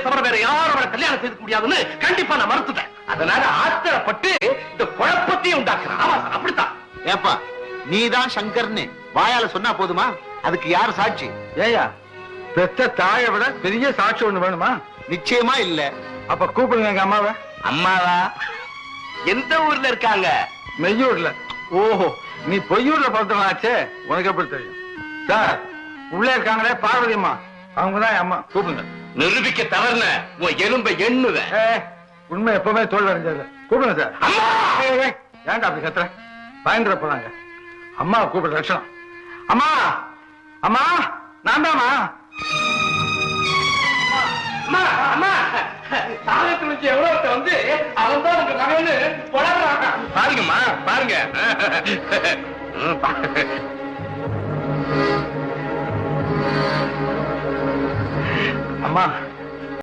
தவிர வேற யாரும் அவரை கல்யாணம் செய்துக்க முடியாதுன்னு கண்டிப்பா நான் மறுத்துட்டேன். அதனால ஆத்திரப்பட்டு இந்த குழப்பத்தையும் உண்டாக்குறேன். ஆமா சார், அப்படித்தான். ஏப்பா நீதான் சங்கர்னு வாயால சொன்னா போதுமா? அதுக்கு யார் சாட்சி? ஏயா பெத்த தாயை விட பெரிய சாட்சி ஒண்ணு வேணுமா? நிச்சயமா இல்ல. அப்ப கூப்பிடுங்க எங்க அம்மாவை. அம்மாவா? எந்த ஊர்ல இருக்காங்க? மெய்யூர்ல. ஓஹோ, நீ பொய்யூர்ல பிறந்தவனாச்சே, உனக்கு எப்படி தெரியும்? சார், உள்ளே இருக்காங்களே பார்வதி அம்மா, அவங்கதான் என் அம்மா. கூப்பிடுங்க. நிரூபிக்க தவறுன உன் எலும்பை எண்ணுவேன். உண்மை எப்பவுமே தோல் அடைஞ்சது. கூப்பிடுங்க சார். அம்மா! ஏன்டா அப்படி கத்துற? பயந்துட போறாங்க. அம்மாவை கூப்பிடுற லட்சணம். அம்மா, அம்மா, நான் தான்மா. அம்மா, அம்மா, சாகத்து வச்சு எவ்வளவு வந்து அவன் தான் உங்க மகன்னு கொண்டாடுறாங்க. பாருங்கம்மா, பாருங்க. அம்மா